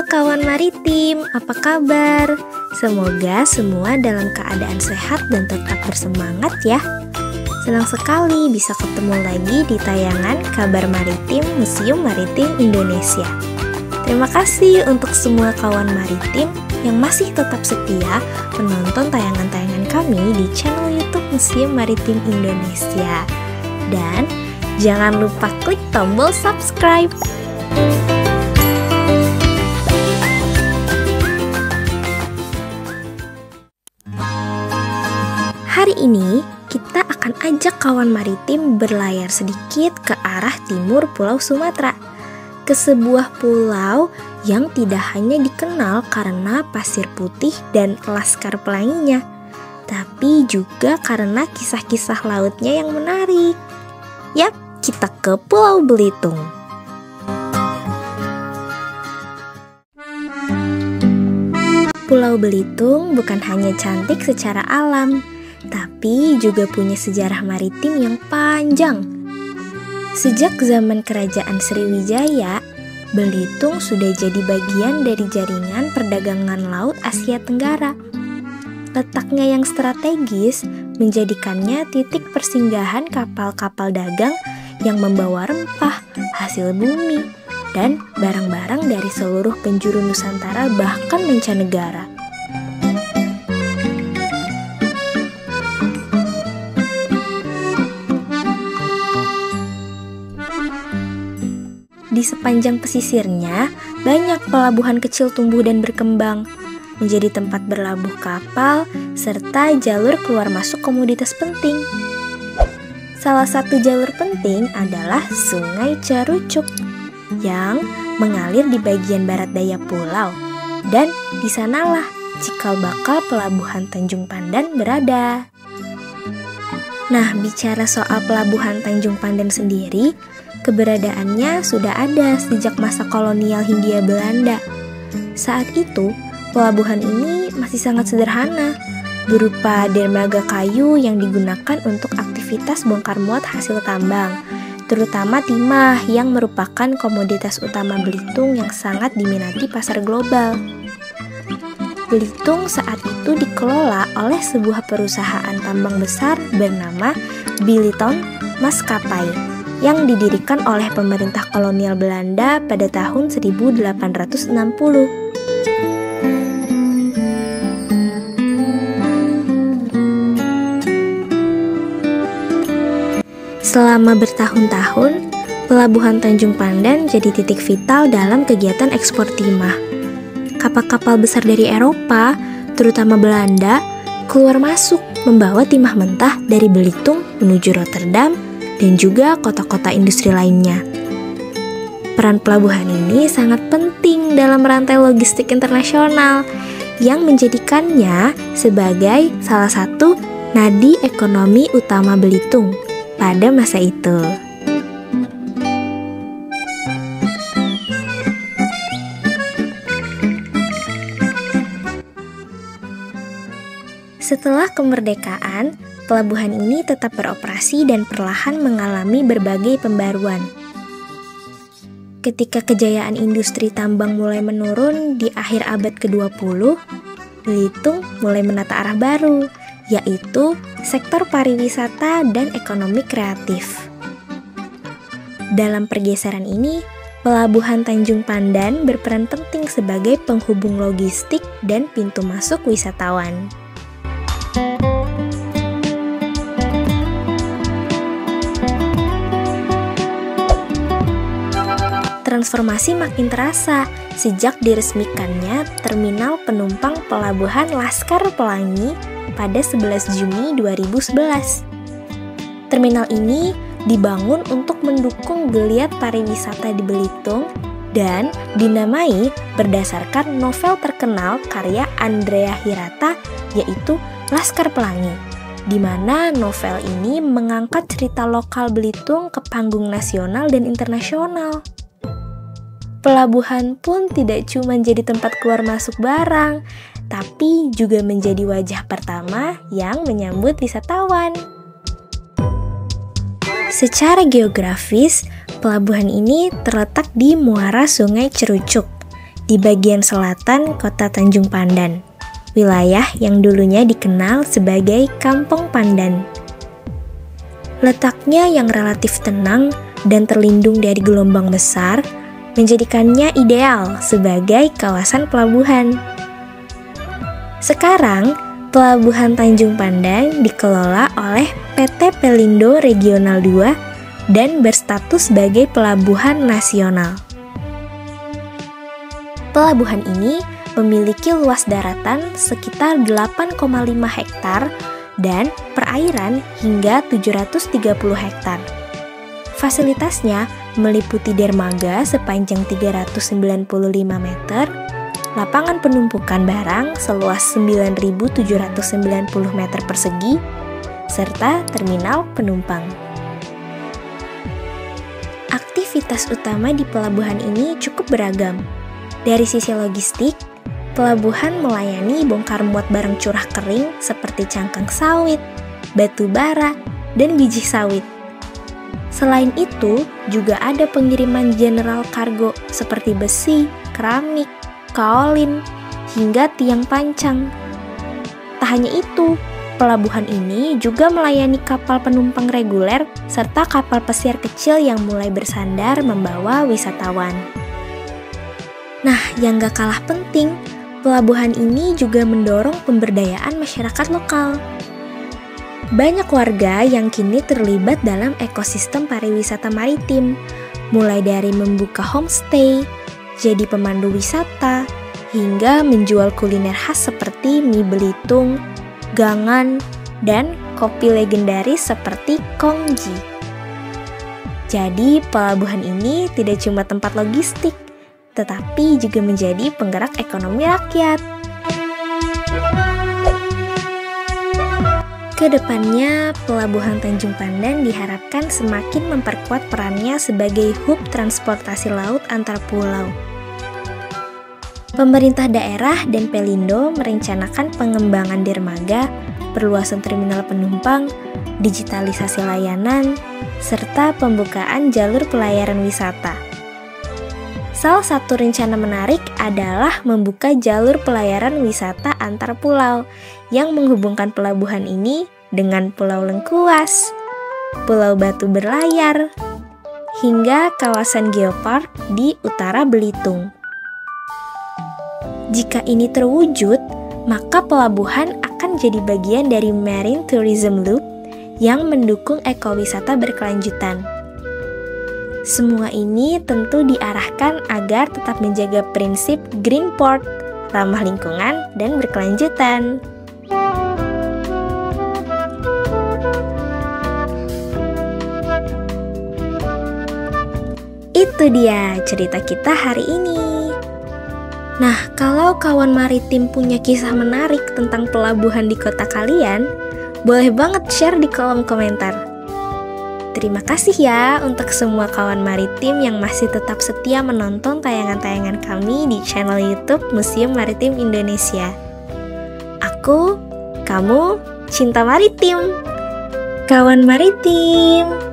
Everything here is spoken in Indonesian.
Halo kawan maritim, apa kabar? Semoga semua dalam keadaan sehat dan tetap bersemangat ya. Senang sekali bisa ketemu lagi di tayangan Kabar Maritim Museum Maritim Indonesia. Terima kasih untuk semua kawan maritim yang masih tetap setia menonton tayangan-tayangan kami di channel YouTube Museum Maritim Indonesia. Dan jangan lupa klik tombol subscribe. Hari ini kita akan ajak kawan maritim berlayar sedikit ke arah timur Pulau Sumatera, ke sebuah pulau yang tidak hanya dikenal karena pasir putih dan laskar pelanginya, tapi juga karena kisah-kisah lautnya yang menarik. Yap, kita ke Pulau Belitung. Pulau Belitung bukan hanya cantik secara alam, tapi juga punya sejarah maritim yang panjang. Sejak zaman Kerajaan Sriwijaya, Belitung sudah jadi bagian dari jaringan perdagangan laut Asia Tenggara. Letaknya yang strategis menjadikannya titik persinggahan kapal-kapal dagang yang membawa rempah, hasil bumi, dan barang-barang dari seluruh penjuru Nusantara bahkan mancanegara. Di sepanjang pesisirnya, banyak pelabuhan kecil tumbuh dan berkembang, menjadi tempat berlabuh kapal, serta jalur keluar masuk komoditas penting. Salah satu jalur penting adalah Sungai Cerucuk, yang mengalir di bagian barat daya pulau, dan di sanalah cikal bakal pelabuhan Tanjung Pandan berada. Nah, bicara soal pelabuhan Tanjung Pandan sendiri, keberadaannya sudah ada sejak masa kolonial Hindia Belanda. Saat itu, pelabuhan ini masih sangat sederhana, berupa dermaga kayu yang digunakan untuk aktivitas bongkar muat hasil tambang, terutama timah yang merupakan komoditas utama Belitung yang sangat diminati pasar global. Belitung saat itu dikelola oleh sebuah perusahaan tambang besar bernama Billiton Maskapai, yang didirikan oleh pemerintah kolonial Belanda pada tahun 1860. Selama bertahun-tahun, pelabuhan Tanjung Pandan jadi titik vital dalam kegiatan ekspor timah. Kapal-kapal besar dari Eropa, terutama Belanda, keluar masuk membawa timah mentah dari Belitung menuju Rotterdam dan juga kota-kota industri lainnya. Peran pelabuhan ini sangat penting dalam rantai logistik internasional yang menjadikannya sebagai salah satu nadi ekonomi utama Belitung pada masa itu. Setelah kemerdekaan, pelabuhan ini tetap beroperasi dan perlahan mengalami berbagai pembaruan. Ketika kejayaan industri tambang mulai menurun di akhir abad ke-20, Belitung mulai menata arah baru, yaitu sektor pariwisata dan ekonomi kreatif. Dalam pergeseran ini, pelabuhan Tanjung Pandan berperan penting sebagai penghubung logistik dan pintu masuk wisatawan. Transformasi makin terasa sejak diresmikannya Terminal Penumpang Pelabuhan Laskar Pelangi pada 11 Juni 2011. Terminal ini dibangun untuk mendukung geliat pariwisata di Belitung dan dinamai berdasarkan novel terkenal karya Andrea Hirata, yaitu Laskar Pelangi, di mana novel ini mengangkat cerita lokal Belitung ke panggung nasional dan internasional. Pelabuhan pun tidak cuma jadi tempat keluar masuk barang, tapi juga menjadi wajah pertama yang menyambut wisatawan. Secara geografis, pelabuhan ini terletak di muara Sungai Cerucuk, di di bagian selatan kota Tanjung Pandan, wilayah yang dulunya dikenal sebagai Kampung Pandan. Letaknya yang relatif tenang dan terlindung dari gelombang besar menjadikannya ideal sebagai kawasan pelabuhan. Sekarang, Pelabuhan Tanjung Pandan dikelola oleh PT Pelindo Regional 2 dan berstatus sebagai pelabuhan nasional. Pelabuhan ini memiliki luas daratan sekitar 8,5 hektar dan perairan hingga 730 hektar. Fasilitasnya meliputi dermaga sepanjang 395 meter, lapangan penumpukan barang seluas 9.790 meter persegi, serta terminal penumpang. Aktivitas utama di pelabuhan ini cukup beragam. Dari sisi logistik, pelabuhan melayani bongkar muat barang curah kering seperti cangkang sawit, batu bara, dan biji sawit. Selain itu, juga ada pengiriman general kargo seperti besi, keramik, kaolin, hingga tiang pancang. Tak hanya itu, pelabuhan ini juga melayani kapal penumpang reguler serta kapal pesiar kecil yang mulai bersandar membawa wisatawan. Nah, yang gak kalah penting, pelabuhan ini juga mendorong pemberdayaan masyarakat lokal. Banyak warga yang kini terlibat dalam ekosistem pariwisata maritim, mulai dari membuka homestay, jadi pemandu wisata, hingga menjual kuliner khas seperti mie Belitung, gangan, dan kopi legendaris seperti Kongji. Jadi, pelabuhan ini tidak cuma tempat logistik, tetapi juga menjadi penggerak ekonomi rakyat. Kedepannya, Pelabuhan Tanjung Pandan diharapkan semakin memperkuat perannya sebagai hub transportasi laut antar pulau. Pemerintah daerah dan Pelindo merencanakan pengembangan dermaga, perluasan terminal penumpang, digitalisasi layanan, serta pembukaan jalur pelayaran wisata. Salah satu rencana menarik adalah membuka jalur pelayaran wisata antar pulau yang menghubungkan pelabuhan ini dengan Pulau Lengkuas, Pulau Batu Berlayar, hingga kawasan geopark di utara Belitung. Jika ini terwujud, maka pelabuhan akan jadi bagian dari Marine Tourism Loop yang mendukung ekowisata berkelanjutan. Semua ini tentu diarahkan agar tetap menjaga prinsip Green Port, ramah lingkungan, dan berkelanjutan. Itu dia cerita kita hari ini. Nah, kalau kawan maritim punya kisah menarik tentang pelabuhan di kota kalian, boleh banget share di kolom komentar. Terima kasih ya untuk semua kawan maritim yang masih tetap setia menonton tayangan-tayangan kami di channel YouTube Museum Maritim Indonesia. Aku, kamu, cinta maritim. Kawan maritim.